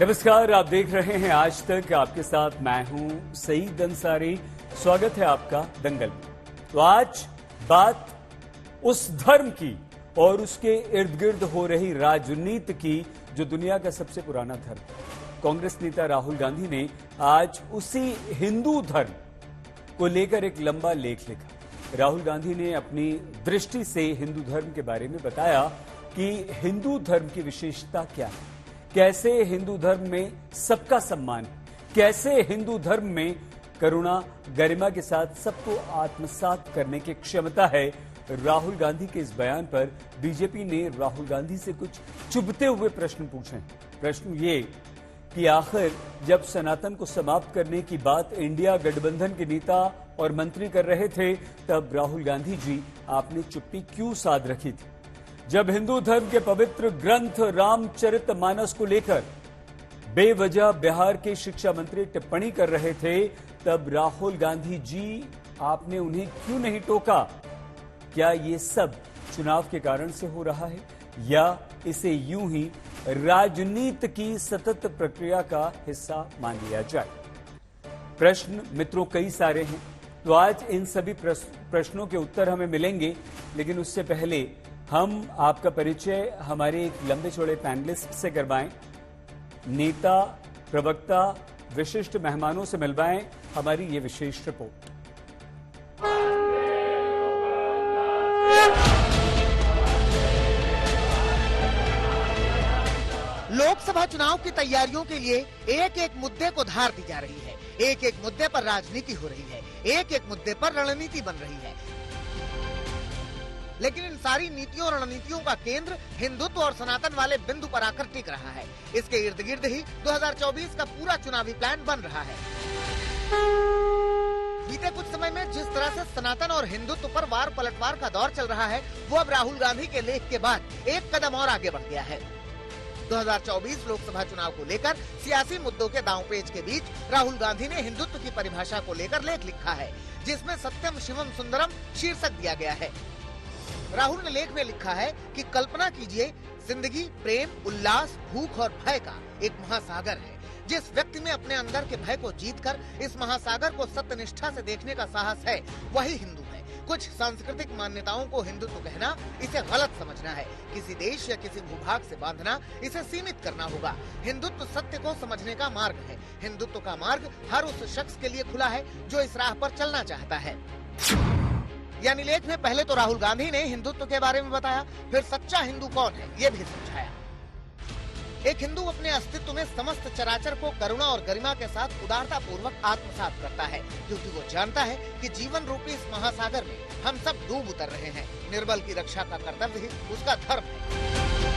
नमस्कार, आप देख रहे हैं आज तक। आपके साथ मैं हूं सईद अंसारी। स्वागत है आपका दंगल में। तो आज बात उस धर्म की और उसके इर्द गिर्द हो रही राजनीति की जो दुनिया का सबसे पुराना धर्म है। कांग्रेस नेता राहुल गांधी ने आज उसी हिंदू धर्म को लेकर एक लंबा लेख लिखा। राहुल गांधी ने अपनी दृष्टि से हिंदू धर्म के बारे में बताया कि हिंदू धर्म की विशेषता क्या है, कैसे हिंदू धर्म में सबका सम्मान है, कैसे हिंदू धर्म में करुणा गरिमा के साथ सबको आत्मसात करने की क्षमता है। राहुल गांधी के इस बयान पर बीजेपी ने राहुल गांधी से कुछ चुभते हुए प्रश्न पूछे। प्रश्न ये कि आखिर जब सनातन को समाप्त करने की बात इंडिया गठबंधन के नेता और मंत्री कर रहे थे, तब राहुल गांधी जी आपने चुप्पी क्यों साध रखी थी? जब हिंदू धर्म के पवित्र ग्रंथ रामचरितमानस को लेकर बेवजह बिहार के शिक्षा मंत्री टिप्पणी कर रहे थे, तब राहुल गांधी जी आपने उन्हें क्यों नहीं टोका? क्या ये सब चुनाव के कारण से हो रहा है या इसे यूं ही राजनीति की सतत प्रक्रिया का हिस्सा मान लिया जाए? प्रश्न मित्रों कई सारे हैं, तो आज इन सभी प्रश्नों के उत्तर हमें मिलेंगे। लेकिन उससे पहले हम आपका परिचय हमारे एक लंबे चौड़े पैनलिस्ट से करवाएं, नेता, प्रवक्ता, विशिष्ट मेहमानों से मिलवाएं हमारी ये विशेष रिपोर्ट। लोकसभा चुनाव की तैयारियों के लिए एक एक मुद्दे को धार दी जा रही है, एक एक मुद्दे पर राजनीति हो रही है, एक एक मुद्दे पर रणनीति बन रही है। लेकिन इन सारी नीतियों और रणनीतियों का केंद्र हिंदुत्व और सनातन वाले बिंदु पर आकर टिक रहा है। इसके इर्द गिर्द ही 2024 का पूरा चुनावी प्लान बन रहा है। बीते कुछ समय में जिस तरह से सनातन और हिंदुत्व पर वार पलटवार का दौर चल रहा है, वो अब राहुल गांधी के लेख के बाद एक कदम और आगे बढ़ गया है। 2024 लोकसभा चुनाव को लेकर सियासी मुद्दों के दांवपेच के बीच राहुल गांधी ने हिंदुत्व की परिभाषा को लेकर लेख लिखा है, जिसमें सत्यम शिवम सुंदरम शीर्षक दिया गया है। राहुल ने लेख में लिखा है कि कल्पना कीजिए, जिंदगी प्रेम, उल्लास, भूख और भय का एक महासागर है। जिस व्यक्ति में अपने अंदर के भय को जीतकर इस महासागर को सत्यनिष्ठा से देखने का साहस है, वही हिंदू है। कुछ सांस्कृतिक मान्यताओं को हिंदुत्व कहना, इसे गलत समझना है। किसी देश या किसी भूभाग से बांधना, इसे सीमित करना होगा। हिंदुत्व सत्य को समझने का मार्ग है। हिंदुत्व का मार्ग हर उस शख्स के लिए खुला है जो इस राह पर चलना चाहता है। यानी लेख में पहले तो राहुल गांधी ने हिंदुत्व के बारे में बताया, फिर सच्चा हिंदू कौन है ये भी समझाया। एक हिंदू अपने अस्तित्व में समस्त चराचर को करुणा और गरिमा के साथ उदारता पूर्वक आत्मसात करता है, क्योंकि वो जानता है कि जीवन रूपी इस महासागर में हम सब डूब उतर रहे हैं। निर्बल की रक्षा का कर्तव्य ही उसका धर्म है।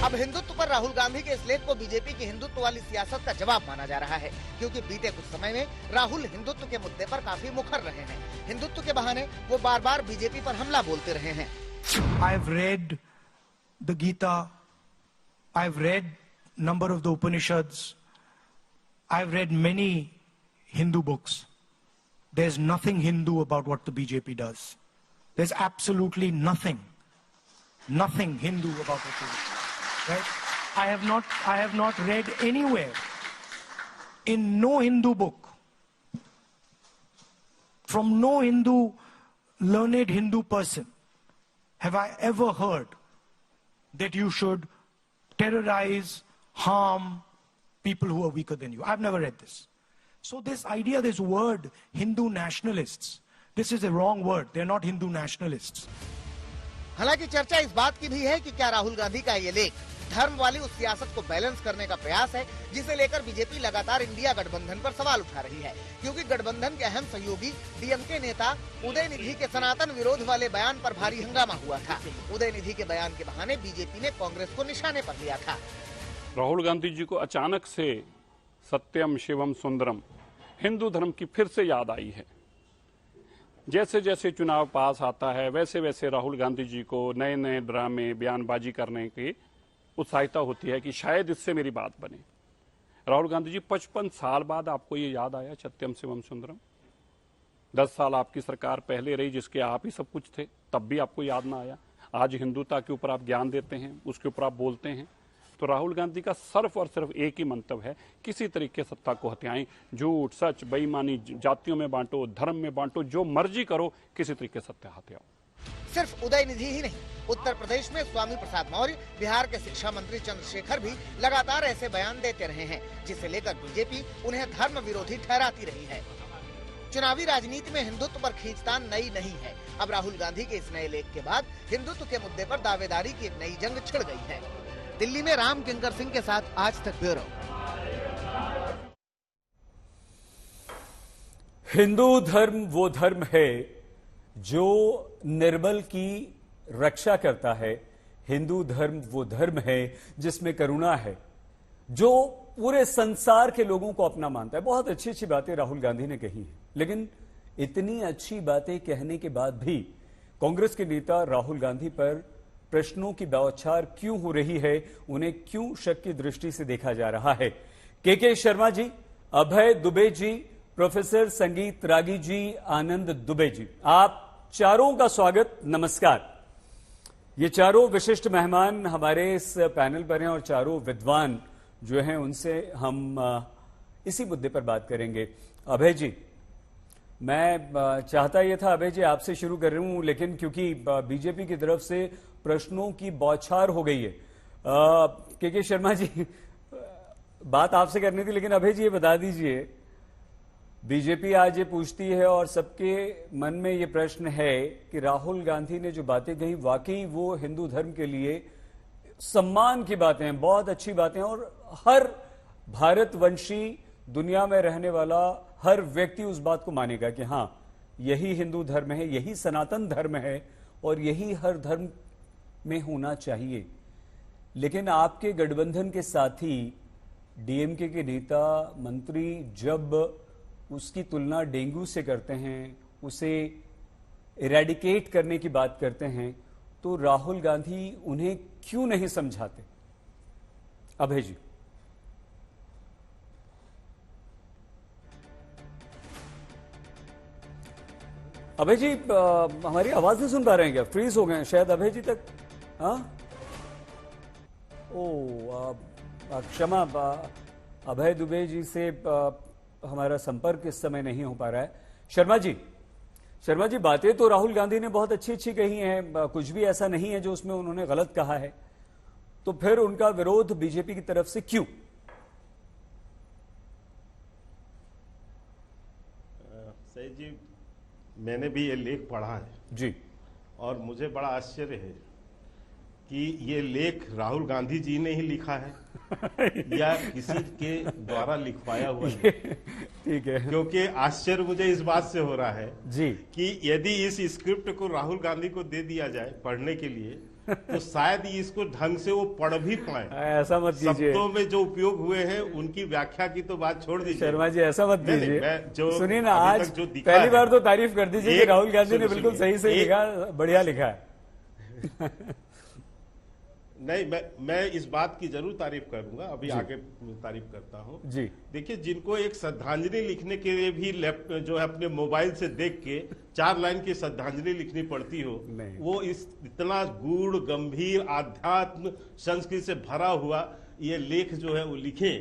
अब हिंदुत्व पर राहुल गांधी के इस लेख को बीजेपी की हिंदुत्व वाली सियासत का जवाब माना जा रहा है, क्योंकि बीते कुछ समय में राहुल हिंदुत्व के मुद्दे पर काफी मुखर रहे हैं। हिंदुत्व के बहाने वो बार बार बीजेपी पर हमला बोलते रहे हैं। I've read the Gita, I've read number of the Upanishads, I've read many Hindu books. There's nothing Hindu about what the BJP does. There's absolutely nothing Hindu about what they do. Right? I have not read anywhere in no Hindu book, from no learned Hindu person, have I ever heard that you should terrorize, harm people who are weaker than you. I've never read this. So this idea, this word, Hindu nationalists, this is a wrong word. They're not Hindu nationalists. हालांकि चर्चा इस बात की भी है कि क्या राहुल गांधी का ये लेख धर्म वाली उस सियासत को बैलेंस करने का प्रयास है, जिसे लेकर बीजेपी लगातार इंडिया गठबंधन पर सवाल उठा रही है, क्योंकि गठबंधन के अहम सहयोगी डीएमके नेता उदयनिधि के सनातन विरोध वाले बयान पर भारी हंगामा हुआ था। उदयनिधि के बयान के बहाने बीजेपी ने कांग्रेस को निशाने पर लिया था। राहुल गांधी जी को अचानक से सत्यम शिवम सुंदरम हिंदू धर्म की फिर से याद आई है। जैसे जैसे चुनाव पास आता है, वैसे वैसे राहुल गांधी जी को नए नए ड्रामे, बयानबाजी करने की उत्साहिता होती है कि शायद इससे मेरी बात बने। राहुल गांधी जी 55 साल बाद आपको ये याद आया सत्यम शिवम सुंदरम। 10 साल आपकी सरकार पहले रही जिसके आप ही सब कुछ थे, तब भी आपको याद ना आया। आज हिंदुता के ऊपर आप ज्ञान देते हैं, उसके ऊपर आप बोलते हैं, तो राहुल गांधी का सिर्फ और सिर्फ एक ही मंतव्य है, किसी तरीके सत्ता को हथियाएं, झूठ सच बेईमानी, जातियों में बांटो, धर्म में बांटो, जो मर्जी करो, किसी तरीके सत्ता हथियाओ। सिर्फ उदयनिधि ही नहीं, उत्तर प्रदेश में स्वामी प्रसाद मौर्य, बिहार के शिक्षा मंत्री चंद्रशेखर भी लगातार ऐसे बयान देते रहे हैं, जिसे लेकर बीजेपी उन्हें धर्म विरोधी ठहराती रही है। चुनावी राजनीति में हिंदुत्व पर खींचतान नई नहीं है। अब राहुल गांधी के इस नए लेख के बाद हिंदुत्व के मुद्दे पर दावेदारी की एक नई जंग छिड़ गई है। दिल्ली में राम किंकर सिंह के साथ आज तक ब्यूरो। हिंदू धर्म वो धर्म है जो निर्बल की रक्षा करता है। हिंदू धर्म वो धर्म है जिसमें करुणा है, जो पूरे संसार के लोगों को अपना मानता है। बहुत अच्छी अच्छी बातें राहुल गांधी ने कही हैं, लेकिन इतनी अच्छी बातें कहने के बाद भी कांग्रेस के नेता राहुल गांधी पर प्रश्नों की बौछार क्यों हो रही है, उन्हें क्यों शक की दृष्टि से देखा जा रहा है। के शर्मा जी, अभय दुबे जी, प्रोफेसर संगीत रागी जी, आनंद दुबे जी, आप चारों का स्वागत, नमस्कार। ये चारों विशिष्ट मेहमान हमारे इस पैनल पर हैं और चारों विद्वान जो हैं उनसे हम इसी मुद्दे पर बात करेंगे। अभय जी, मैं चाहता ये था अभय जी आपसे शुरू कर रहा हूं, लेकिन क्योंकि बीजेपी की तरफ से प्रश्नों की बौछार हो गई है, के शर्मा जी बात आपसे करनी थी, लेकिन अभय जी ये बता दीजिए, बीजेपी आज ये पूछती है और सबके मन में ये प्रश्न है कि राहुल गांधी ने जो बातें कही वाकई वो हिंदू धर्म के लिए सम्मान की बातें हैं, बहुत अच्छी बातें हैं, और हर भारतवंशी दुनिया में रहने वाला हर व्यक्ति उस बात को मानेगा कि हां यही हिंदू धर्म है, यही सनातन धर्म है और यही हर धर्म में होना चाहिए। लेकिन आपके गठबंधन के साथी डीएमके के नेता मंत्री जब उसकी तुलना डेंगू से करते हैं, उसे इरेडिकेट करने की बात करते हैं, तो राहुल गांधी उन्हें क्यों नहीं समझाते? अभय जी। अभय जी हमारी आवाज नहीं सुन पा रहे हैं क्या? फ्रीज हो गए हैं शायद अभय जी तक। हाँ, ओ क्षमा, अभय दुबे जी से हमारा संपर्क इस समय नहीं हो पा रहा है। शर्मा जी, बातें तो राहुल गांधी ने बहुत अच्छी अच्छी कही हैं, कुछ भी ऐसा नहीं है जो उसमें उन्होंने गलत कहा है, तो फिर उनका विरोध बीजेपी की तरफ से क्यों? सही जी, मैंने भी ये लेख पढ़ा है जी, और मुझे बड़ा आश्चर्य है कि ये लेख राहुल गांधी जी ने ही लिखा है या किसी के द्वारा लिखवाया हुआ है। ठीक है, क्योंकि आश्चर्य मुझे इस बात से हो रहा है जी कि यदि इस स्क्रिप्ट को राहुल गांधी को दे दिया जाए पढ़ने के लिए तो शायद इसको ढंग से वो पढ़ भी पाए। ऐसा मत कीजिए, शब्दों में जो उपयोग हुए हैं उनकी व्याख्या की तो बात छोड़ दीजिए। शर्मा जी ऐसा मत कीजिए, सुनिए ना, आज पहली बार तो तारीफ कर दीजिए कि राहुल गांधी ने बिल्कुल सही से लिखा, बढ़िया लिखा है। नहीं, मैं इस बात की जरूर तारीफ करूंगा, अभी आगे तारीफ करता हूं जी। देखिए, जिनको एक श्रद्धांजलि लिखने के लिए भी जो है अपने मोबाइल से देख के 4 लाइन की श्रद्धांजलि लिखनी पड़ती हो, वो इस इतना गूढ़ गंभीर आध्यात्म संस्कृति से भरा हुआ ये लेख जो है वो लिखे,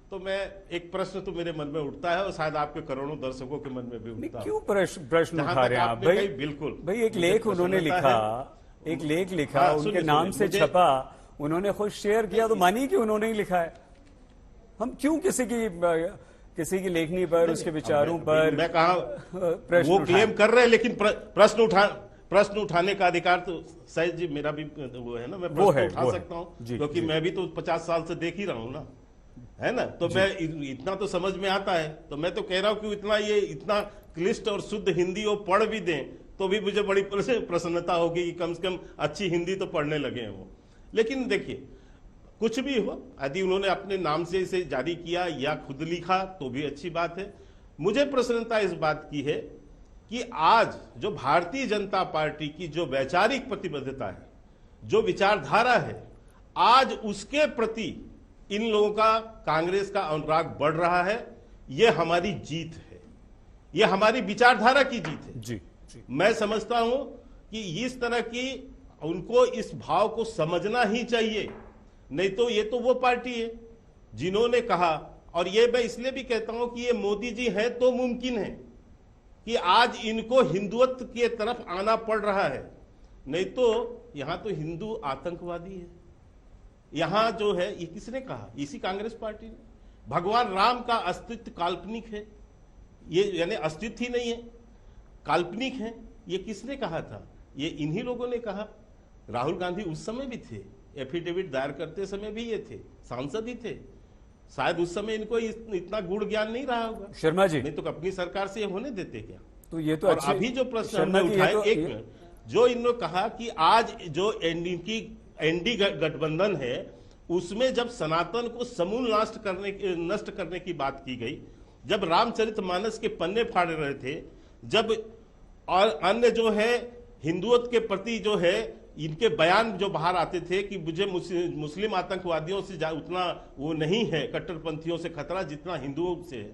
तो मैं एक प्रश्न तो मेरे मन में उठता है और शायद आपके करोड़ों दर्शकों के मन में भी उठता है। क्यों प्रश्न उठा रहे हैं आप भाई? बिल्कुल भाई, एक लेख उन्होंने लिखा, एक लेख लिखा, उनके नाम से छपा, उन्होंने खुद शेयर किया, तो मानिए कि उन्होंने ही लिखा है। हम क्यों किसी की लेखनी पर, उसके विचारों पर मैं कहा प्रश्न वो क्लेम कर रहे हैं, लेकिन प्रश्न उठाने का अधिकार तो सही जी मेरा भी वो है ना, मैं प्रश्न उठा सकता हूँ क्योंकि मैं भी तो 50 साल से देख ही रहा हूँ ना, है ना, तो मैं इतना तो समझ में आता है। तो मैं तो कह रहा हूँ कि इतना क्लिष्ट और शुद्ध हिंदी वो पढ़ भी दें तो भी मुझे बड़ी प्रसन्नता होगी कि कम से कम अच्छी हिंदी तो पढ़ने लगे हैं वो। लेकिन देखिए, कुछ भी हो, यदि उन्होंने अपने नाम से इसे जारी किया या खुद लिखा तो भी अच्छी बात है। मुझे प्रसन्नता इस बात की है कि आज जो भारतीय जनता पार्टी की जो वैचारिक प्रतिबद्धता है, जो विचारधारा है, आज उसके प्रति इन लोगों का, कांग्रेस का अनुराग बढ़ रहा है। ये हमारी जीत है, ये हमारी विचारधारा की जीत है जी। मैं समझता हूं कि इस तरह की उनको इस भाव को समझना ही चाहिए। नहीं तो ये तो वो पार्टी है जिन्होंने कहा, और ये मैं इसलिए भी कहता हूं कि ये मोदी जी हैं तो मुमकिन है कि आज इनको हिंदुत्व की तरफ आना पड़ रहा है, नहीं तो यहां तो हिंदू आतंकवादी है। यहां जो है ये किसने कहा? इसी कांग्रेस पार्टी ने। भगवान राम का अस्तित्व काल्पनिक है, ये यानी अस्तित्व ही नहीं है, काल्पनिक है, ये किसने कहा था? ये इन्हीं लोगों ने कहा। राहुल गांधी उस समय भी थे, एफिडेविट दायर करते समय भी ये थे, सांसद ही थे, शायद उस समय इनको इतना गुण ज्ञान नहीं रहा होगा। शर्मा जी, नहीं तो अपनी सरकार से ये होने देते क्या? तो ये तो और अभी जो प्रश्न हमने उठाए, एक मिनट, जो इन्होंने कहा कि आज जो एनडी गठबंधन है उसमें जब सनातन को समूल नष्ट करने की बात की गई, जब रामचरितमानस के पन्ने फाड़ रहे थे, जब और अन्य जो है हिंदुत्व के प्रति जो है इनके बयान जो बाहर आते थे कि मुझे मुस्लिम आतंकवादियों से उतना वो नहीं है, कट्टरपंथियों से खतरा जितना हिंदुओं से है,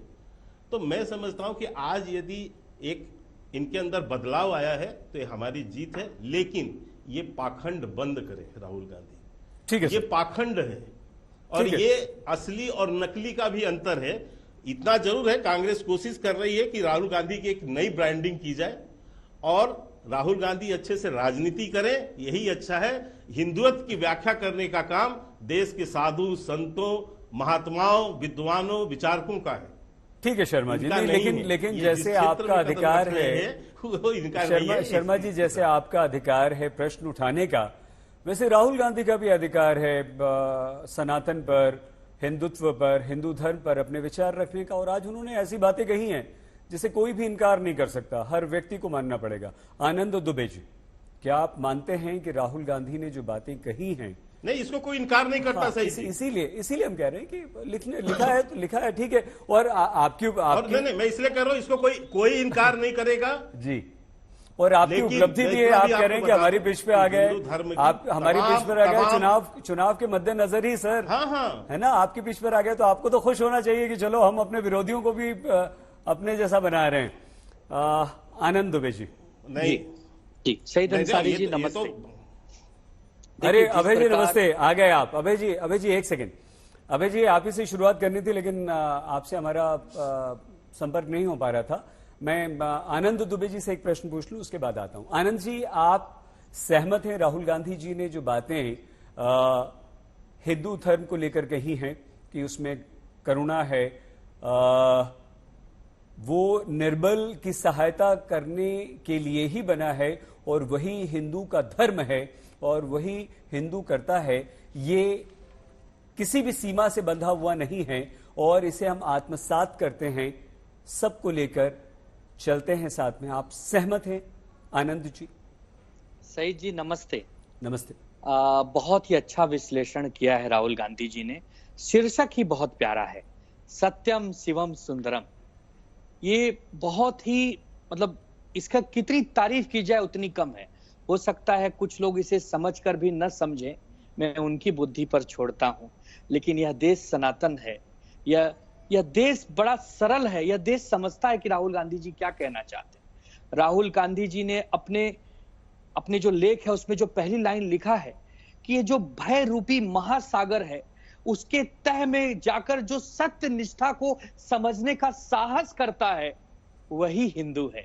तो मैं समझता हूं कि आज यदि एक इनके अंदर बदलाव आया है तो ये हमारी जीत है। लेकिन ये पाखंड बंद करे राहुल गांधी, ठीक है, ये पाखंड है और ये असली और नकली का भी अंतर है। इतना जरूर है, कांग्रेस कोशिश कर रही है कि राहुल गांधी की एक नई ब्रांडिंग की जाए और राहुल गांधी अच्छे से राजनीति करें, यही अच्छा है। हिंदुत्व की व्याख्या करने का काम देश के साधु संतों, महात्माओं, विद्वानों, विचारकों का है। ठीक है शर्मा जी, लेकिन जैसे आपका अधिकार है शर्मा जी, जैसे आपका अधिकार है प्रश्न उठाने का, वैसे राहुल गांधी का भी अधिकार है सनातन पर, हिंदुत्व पर, हिंदू धर्म पर अपने विचार रखने का। और आज उन्होंने ऐसी बातें कही हैं जिसे कोई भी इनकार नहीं कर सकता, हर व्यक्ति को मानना पड़ेगा। आनंद दुबे जी, क्या आप मानते हैं कि राहुल गांधी ने जो बातें कही हैं, नहीं इसको कोई इनकार नहीं करता, सही इसीलिए हम कह रहे हैं कि लिखा है ठीक है। और आपकी नहीं, मैं इसलिए कह रहा हूं इसको कोई इनकार नहीं करेगा जी। और आपकी उपलब्धि भी है, आप कह रहे हैं कि हमारी पिच पे आ गए, आप हमारी पिच पर आ गए चुनाव के मद्देनजर ही सर, हाँ है ना, आपकी पिच पर आ गए तो आपको तो खुश होना चाहिए कि चलो हम अपने विरोधियों को भी अपने जैसा बना रहे हैं। आनंद दुबे जी, नहीं ठीक, सही अंसारी जी नमस्ते। अरे अभय जी नमस्ते, आ गए आप। अभय जी एक सेकंड, अभय जी आप ही से शुरुआत करनी थी लेकिन आपसे हमारा संपर्क नहीं हो पा रहा था। मैं आनंद दुबे जी से एक प्रश्न पूछ लूं, उसके बाद आता हूं। आनंद जी, आप सहमत हैं राहुल गांधी जी ने जो बातें हिंदू धर्म को लेकर कही हैं कि उसमें करुणा है, वो निर्बल की सहायता करने के लिए ही बना है और वही हिंदू का धर्म है और वही हिंदू करता है, ये किसी भी सीमा से बंधा हुआ नहीं है और इसे हम आत्मसात करते हैं, सबको लेकर चलते हैं साथ में। आप सहमत हैं आनंद जी? सईद जी नमस्ते। नमस्ते। बहुत ही अच्छा विश्लेषण किया है राहुल गांधी जी ने। शीर्षक ही बहुत प्यारा है, सत्यम शिवम सुंदरम। ये बहुत ही मतलब इसका कितनी तारीफ की जाए उतनी कम है। हो सकता है कुछ लोग इसे समझकर भी न समझें, मैं उनकी बुद्धि पर छोड़ता हूं, लेकिन यह देश सनातन है, यह देश बड़ा सरल है, यह देश समझता है कि राहुल गांधी जी क्या कहना चाहते हैं। राहुल गांधी जी ने अपने जो लेख है उसमें जो पहली लाइन लिखा है कि ये जो भय रूपी महासागर है उसके तह में जाकर जो सत्य निष्ठा को समझने का साहस करता है वही हिंदू है।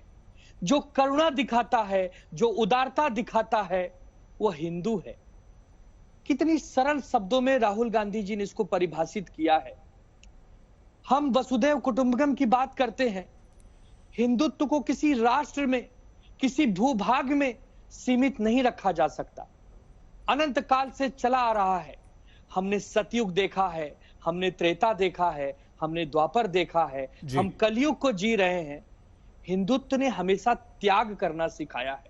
जो करुणा दिखाता है, जो उदारता दिखाता है, वह हिंदू है। कितनी सरल शब्दों में राहुल गांधी जी ने इसको परिभाषित किया है। हम वसुधैव कुटुंबकम की बात करते हैं। हिंदुत्व को किसी राष्ट्र में, किसी भूभाग में सीमित नहीं रखा जा सकता। अनंत काल से चला आ रहा है। हमने सतयुग देखा है, हमने त्रेता देखा है, हमने द्वापर देखा है, हम कलयुग को जी रहे हैं। हिंदुत्व ने हमेशा त्याग करना सिखाया है।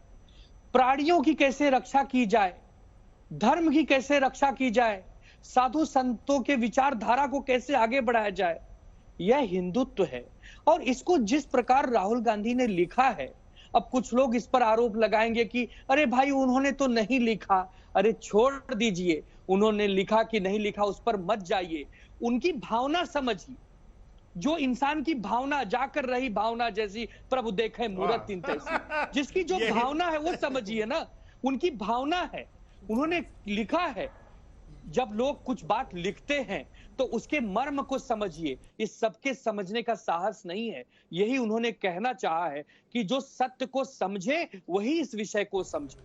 प्राणियों की कैसे रक्षा की जाए, धर्म की कैसे रक्षा की जाए, साधु संतों के विचारधारा को कैसे आगे बढ़ाया जाए, यह हिंदुत्व है। और इसको जिस प्रकार राहुल गांधी ने लिखा है, अब कुछ लोग इस पर आरोप लगाएंगे कि अरे भाई उन्होंने तो नहीं लिखा। अरे छोड़ दीजिए, उन्होंने लिखा कि नहीं लिखा उस पर मत जाइए, उनकी भावना समझिए। जो इंसान की भावना जाकर रही भावना जैसी प्रभु देखे मूरत तीन तैसी, जिसकी जो भावना है वो समझिए ना, उनकी भावना है, उन्होंने लिखा है। जब लोग कुछ बात लिखते हैं तो उसके मर्म को समझिए, इस सबके समझने का साहस नहीं है। यही उन्होंने कहना चाहा है कि जो सत्य को समझे वही इस विषय को समझे।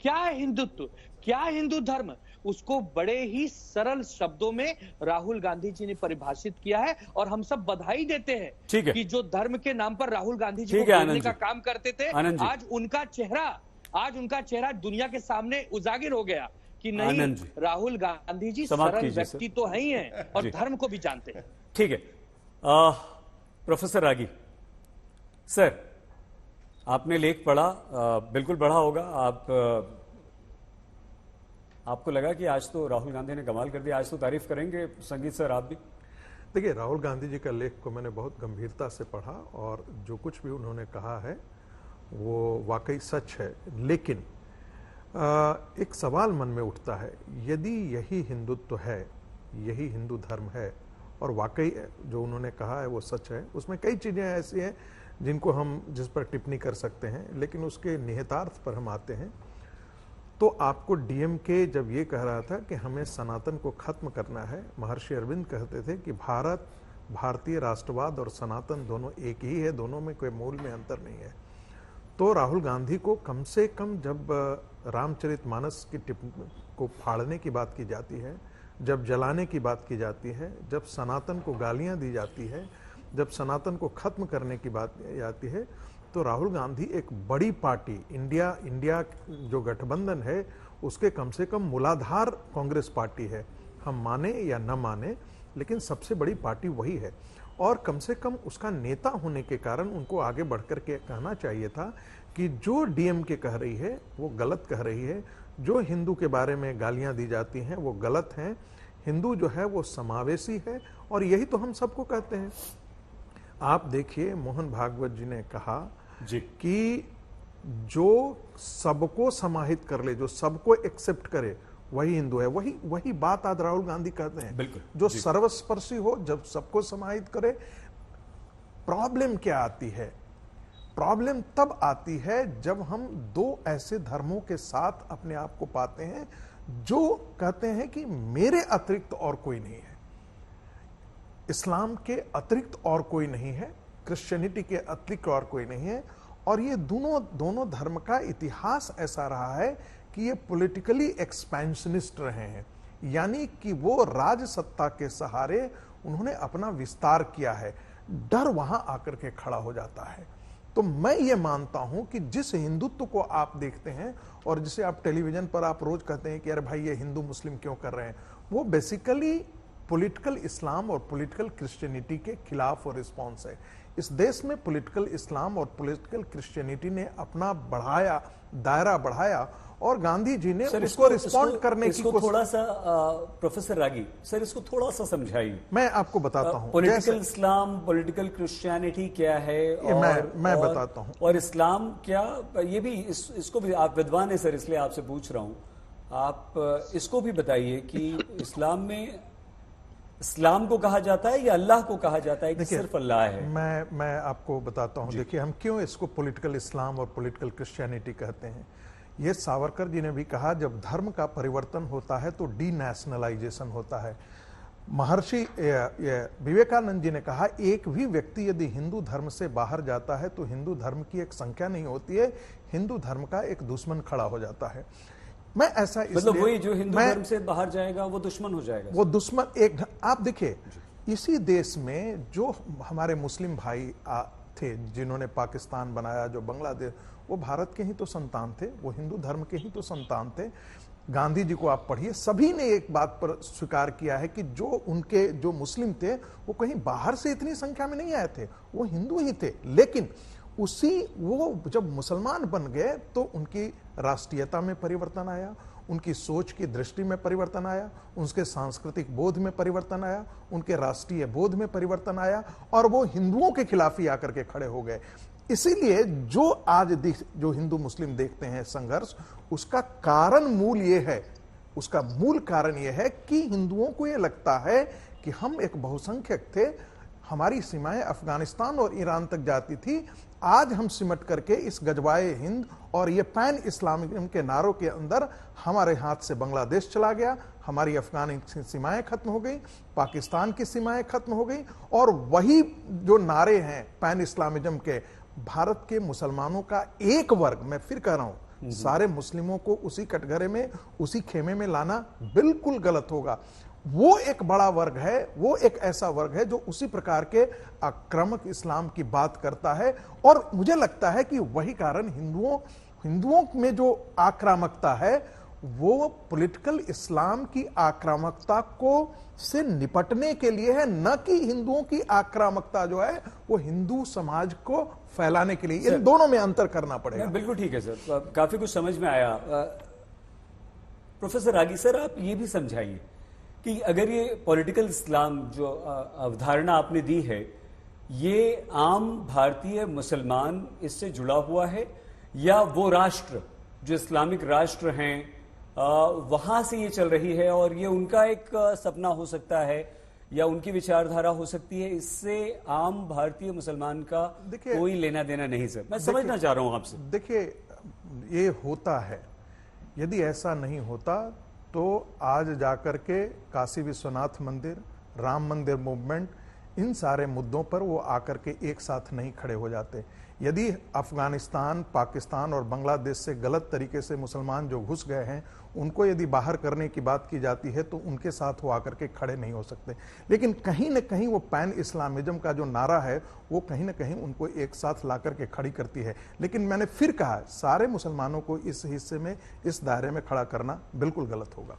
क्या है हिंदुत्व, क्या है हिंदू धर्म, उसको बड़े ही सरल शब्दों में राहुल गांधी जी ने परिभाषित किया है और हम सब बधाई देते हैं कि जो धर्म के नाम पर राहुल गांधी जी को बोलने का काम करते थे, आज उनका चेहरा दुनिया के सामने उजागर हो गया कि नहीं, राहुल गांधी जी सरल व्यक्ति तो है ही हैं और धर्म को भी जानते हैं। ठीक है, प्रोफेसर रागी सर, आपने लेख पढ़ा, बिल्कुल पढ़ा होगा। आपको लगा कि आज तो राहुल गांधी ने कमाल कर दिया, आज तो तारीफ करेंगे संगीत सर आप भी? देखिए, राहुल गांधी जी का लेख को मैंने बहुत गंभीरता से पढ़ा और जो कुछ भी उन्होंने कहा है वो वाकई सच है। लेकिन एक सवाल मन में उठता है, यदि यही हिंदुत्व है, यही हिंदू धर्म है और वाकई जो उन्होंने कहा है वो सच है, उसमें कई चीज़ें ऐसी हैं जिनको हम जिस पर टिप्पणी कर सकते हैं, लेकिन उसके निहितार्थ पर हम आते हैं तो आपको डीएमके जब ये कह रहा था कि हमें सनातन को खत्म करना है, महर्षि अरविंद कहते थे कि भारत, भारतीय राष्ट्रवाद और सनातन दोनों एक ही है, दोनों में कोई मूल में अंतर नहीं है। तो राहुल गांधी को कम से कम जब रामचरितमानस की टिप्पणी को फाड़ने की बात की जाती है, जब जलाने की बात की जाती है, जब सनातन को गालियां दी जाती है, जब सनातन को खत्म करने की बात आती है, तो राहुल गांधी एक बड़ी पार्टी, इंडिया जो गठबंधन है उसके कम से कम मूलाधार कांग्रेस पार्टी है, हम माने या न माने, लेकिन सबसे बड़ी पार्टी वही है। और कम से कम उसका नेता होने के कारण उनको आगे बढ़कर के कहना चाहिए था कि जो डीएमके कह रही है वो गलत कह रही है, जो हिंदू के बारे में गालियां दी जाती हैं वो गलत हैं, हिंदू जो है वो समावेशी है और यही तो हम सबको कहते हैं। आप देखिए, मोहन भागवत जी ने कहा कि जो सबको समाहित कर ले, जो सबको एक्सेप्ट करे, वही हिंदू है। वही बात आज राहुल गांधी कहते हैं, बिल्कुल, जो सर्वस्पर्शी हो, जब सबको समाहित करे। प्रॉब्लम क्या आती है? प्रॉब्लम तब आती है जब हम दो ऐसे धर्मों के साथ अपने आप को पाते हैं जो कहते हैं कि मेरे अतिरिक्त और कोई नहीं है, इस्लाम के अतिरिक्त और कोई नहीं है, क्रिश्चियनिटी के अतिरिक्त और कोई नहीं है। और ये दोनों धर्म का इतिहास ऐसा रहा है कि ये पॉलिटिकली एक्सपेंशनिस्ट रहे हैं, यानी कि वो राज सत्ता के सहारे उन्होंने अपना विस्तार किया है। डर वहां आकर के खड़ा हो जाता है। तो मैं ये मानता हूं कि जिस हिंदुत्व को आप देखते हैं और जिसे आप टेलीविजन पर आप रोज कहते हैं कि अरे भाई ये हिंदू मुस्लिम क्यों कर रहे हैं, वो बेसिकली पॉलिटिकल इस्लाम और पॉलिटिकल क्रिश्चियनिटी के खिलाफ और रिस्पॉन्स है। इस देश में पॉलिटिकल इस्लाम और पॉलिटिकल क्रिश्चियनिटी ने अपना दायरा बढ़ाया और गांधी जी ने उसको रिस्पॉन्ड करने की कोशिश। थोड़ा सा प्रोफेसर रागी सर, इसको थोड़ा सा समझाइए। मैं आपको बताता हूं पॉलिटिकल इस्लाम, पॉलिटिकल क्रिश्चियनिटी क्या है, मैं बताता हूं, और इस्लाम क्या, ये भी इसको भी, आप विद्वान है सर इसलिए आपसे पूछ रहा हूं, आप इसको भी बताइए कि इस्लाम में इस्लाम को कहा जाता है या अल्लाह को कहा जाता है कि सिर्फ अल्लाह है? मैं आपको बताता हूं। देखिए, हम क्यों इसको पॉलिटिकल इस्लाम और पॉलिटिकल क्रिश्चियनिटी कहते हैं। ये सावरकर जी ने भी कहा, जब धर्म का परिवर्तन होता है तो डीनेशनलाइजेशन होता है। महर्षि विवेकानंद जी ने कहा, एक भी व्यक्ति यदि हिंदू धर्म से बाहर जाता है तो हिंदू धर्म की एक संख्या नहीं होती है, हिंदू धर्म का एक दुश्मन खड़ा हो जाता है। मैं ऐसा मतलब वही जो हिंदू धर्म से बाहर जाएगा वो दुश्मन हो जाएगा, वो दुश्मन एक। आप देखिए, इसी देश में जो हमारे मुस्लिम भाई थे जिन्होंने पाकिस्तान बनाया, जो बांग्लादेश, वो भारत के ही तो संतान थे, वो हिंदू धर्म के ही तो संतान थे। गांधी जी को आप पढ़िए, सभी ने एक बात पर स्वीकार किया है कि जो मुस्लिम थे वो कहीं बाहर से इतनी संख्या में नहीं आए थे, वो हिंदू ही थे। लेकिन वो जब मुसलमान बन गए तो उनकी राष्ट्रीयता में परिवर्तन आया, उनकी सोच की दृष्टि में परिवर्तन आया, उनके सांस्कृतिक बोध में परिवर्तन आया, उनके राष्ट्रीय बोध में परिवर्तन आया और वो हिंदुओं के खिलाफ ही आकर के खड़े हो गए। इसीलिए जो आज जो हिंदू मुस्लिम देखते हैं संघर्ष, उसका मूल कारण ये है कि हिंदुओं को ये लगता है कि हम एक बहुसंख्यक थे, हमारी सीमाएं अफगानिस्तान और ईरान तक जाती थी। आज हम सिमट करके इस गजवाए हिंद और ये पैन इस्लामिज्म के नारों के अंदर हमारे हाथ से बांग्लादेश चला गया, हमारी अफगान सीमाएं खत्म हो गई, पाकिस्तान की सीमाएं खत्म हो गई, और वही जो नारे हैं पैन इस्लामिज्म के, भारत के मुसलमानों का एक वर्ग, मैं फिर कह रहा हूं, सारे मुस्लिमों को उसी कटघरे में, उसी खेमे में लाना बिल्कुल गलत होगा। वो एक बड़ा वर्ग है, वो एक ऐसा वर्ग है जो उसी प्रकार के आक्रामक इस्लाम की बात करता है, और मुझे लगता है कि वही कारण हिंदुओं में जो आक्रामकता है वो पॉलिटिकल इस्लाम की आक्रामकता को से निपटने के लिए है, न कि हिंदुओं की आक्रामकता जो है वो हिंदू समाज को फैलाने के लिए। इन दोनों में अंतर करना पड़ेगा। बिल्कुल ठीक है सर, काफी कुछ समझ में आया। प्रोफेसर रागी सर, आप ये भी समझाइए कि अगर ये पॉलिटिकल इस्लाम जो अवधारणा आपने दी है, ये आम भारतीय मुसलमान इससे जुड़ा हुआ है, या वो राष्ट्र जो इस्लामिक राष्ट्र हैं वहां से ये चल रही है और ये उनका एक सपना हो सकता है या उनकी विचारधारा हो सकती है, इससे आम भारतीय मुसलमान का कोई लेना देना नहीं सर? मैं समझना चाह रहा हूं आपसे। देखिए, ये होता है, यदि ऐसा नहीं होता तो आज जाकर के काशी विश्वनाथ मंदिर, राम मंदिर मूवमेंट, इन सारे मुद्दों पर वो आकर के एक साथ नहीं खड़े हो जाते। यदि अफगानिस्तान, पाकिस्तान और बांग्लादेश से गलत तरीके से मुसलमान जो घुस गए हैं उनको यदि बाहर करने की बात की जाती है तो उनके साथ वो आकर के खड़े नहीं हो सकते। लेकिन कहीं न कहीं वो पैन इस्लामिज्म का जो नारा है वो कहीं न कहीं उनको एक साथ ला करके खड़ी करती है। लेकिन मैंने फिर कहा, सारे मुसलमानों को इस हिस्से में, इस दायरे में खड़ा करना बिल्कुल गलत होगा।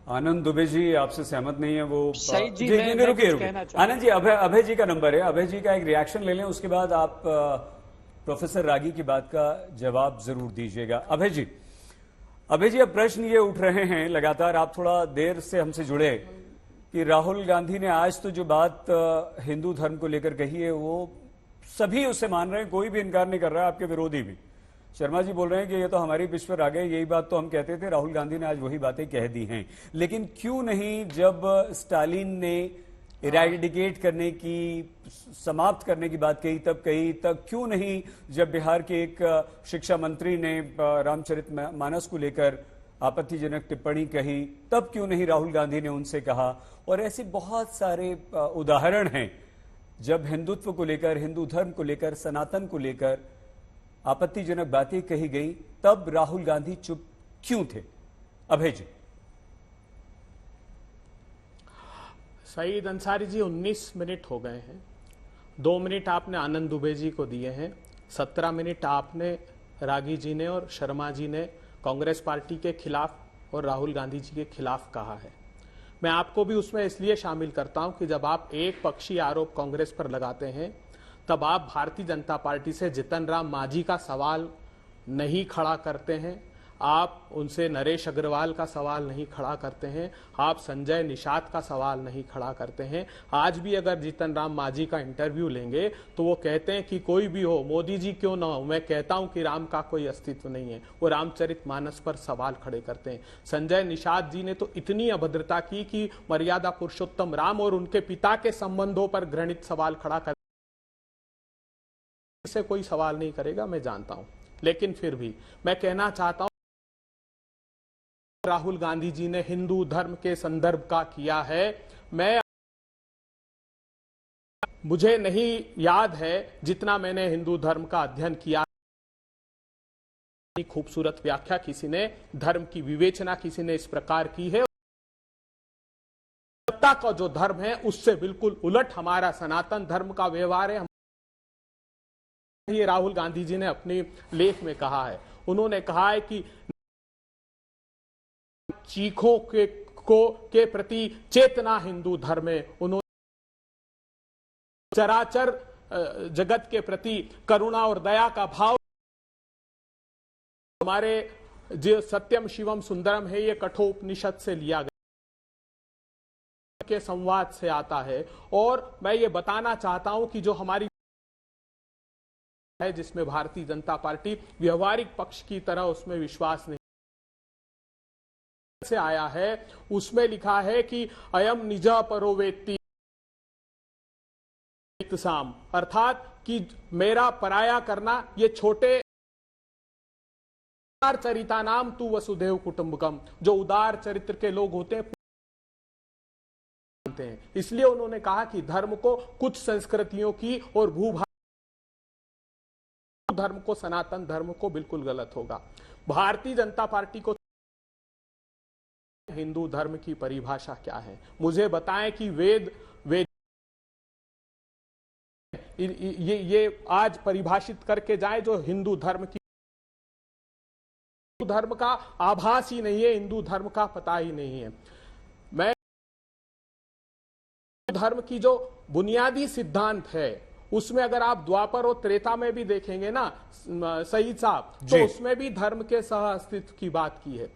आनंद दुबे जी आपसे सहमत नहीं है? वो जी, रुकिए आनंद जी, अभय जी का नंबर है, अभय जी का एक रिएक्शन ले लें, उसके बाद आप प्रोफेसर रागी की बात का जवाब जरूर दीजिएगा। अभय जी, अब प्रश्न ये उठ रहे हैं लगातार, आप थोड़ा देर से हमसे जुड़े, कि राहुल गांधी ने आज तो जो बात हिंदू धर्म को लेकर कही है वो सभी उसे मान रहे हैं, कोई भी इनकार नहीं कर रहा है, आपके विरोधी भी। शर्मा जी बोल रहे हैं कि ये तो हमारी पिच पर आ गए, यही बात तो हम कहते थे, राहुल गांधी ने आज वही बातें कह दी हैं। लेकिन क्यों नहीं, जब स्टालिन ने इरेडिकेट करने की, समाप्त करने की बात कही तब कही, तब क्यों नहीं जब बिहार के एक शिक्षा मंत्री ने रामचरितमानस को लेकर आपत्तिजनक टिप्पणी कही तब क्यों नहीं राहुल गांधी ने उनसे कहा? और ऐसे बहुत सारे उदाहरण हैं जब हिंदुत्व को लेकर, हिंदू धर्म को लेकर, सनातन को लेकर आपत्तिजनक बातें कही गई, तब राहुल गांधी चुप क्यों थे? अभय जी। सईद अंसारी जी, 19 मिनट हो गए हैं, 2 मिनट आपने आनंद दुबे जी को दिए हैं, 17 मिनट आपने रागी जी ने और शर्मा जी ने कांग्रेस पार्टी के खिलाफ और राहुल गांधी जी के खिलाफ कहा है। मैं आपको भी उसमें इसलिए शामिल करता हूं कि जब आप एक पक्षीय आरोप कांग्रेस पर लगाते हैं तब आप भारतीय जनता पार्टी से जितन राम मांझी का सवाल नहीं खड़ा करते हैं, आप उनसे नरेश अग्रवाल का सवाल नहीं खड़ा करते हैं, आप संजय निषाद का सवाल नहीं खड़ा करते हैं। आज भी अगर जीतन राम मांझी का इंटरव्यू लेंगे तो वो कहते हैं कि कोई भी हो, मोदी जी क्यों ना हो, मैं कहता हूं कि राम का कोई अस्तित्व नहीं है। वो रामचरितमानस पर सवाल खड़े करते हैं। संजय निषाद जी ने तो इतनी अभद्रता की कि मर्यादा पुरुषोत्तम राम और उनके पिता के संबंधों पर घृणित सवाल खड़ा कर, से कोई सवाल नहीं करेगा, मैं जानता हूं। लेकिन फिर भी मैं कहना चाहता हूं, राहुल गांधी जी ने हिंदू धर्म के संदर्भ का किया है। मुझे नहीं याद है जितना मैंने हिंदू धर्म का अध्ययन किया, खूबसूरत व्याख्या किसी ने धर्म की विवेचना किसी ने इस प्रकार की है। सत्ता का जो धर्म है उससे बिल्कुल उलट हमारा सनातन धर्म का व्यवहार है। ये राहुल गांधी जी ने अपने लेख में कहा है। उन्होंने कहा है कि चीखों के प्रति चेतना हिंदू धर्म में, उन्होंने चराचर जगत के प्रति करुणा और दया का भाव, हमारे जो सत्यम शिवम सुंदरम है ये कठोपनिषद से लिया गया के संवाद से आता है। और मैं ये बताना चाहता हूं कि जो हमारी है जिसमें भारतीय जनता पार्टी व्यवहारिक पक्ष की तरह उसमें विश्वास नहीं से आया है उसमें लिखा है कि अयम निजा परो वेत्ति साम, अर्थात कि मेरा पराया करना, ये छोटे चरिता नाम तू वसुदेव कुटुंबकम, जो उदार चरित्र के लोग होते हैं। इसलिए उन्होंने कहा कि धर्म को कुछ संस्कृतियों की और भूभाग धर्म को, सनातन धर्म को बिल्कुल गलत होगा। भारतीय जनता पार्टी को हिंदू धर्म की परिभाषा क्या है, मुझे बताएं कि वेद ये आज परिभाषित करके जाए जो हिंदू धर्म की, हिंदू धर्म का आभास ही नहीं है, हिंदू धर्म का पता ही नहीं है। मैं धर्म की जो बुनियादी सिद्धांत है उसमें अगर आप द्वापर और त्रेता में भी देखेंगे ना शहीद साहब, तो उसमें भी धर्म के सह अस्तित्व की बात की है।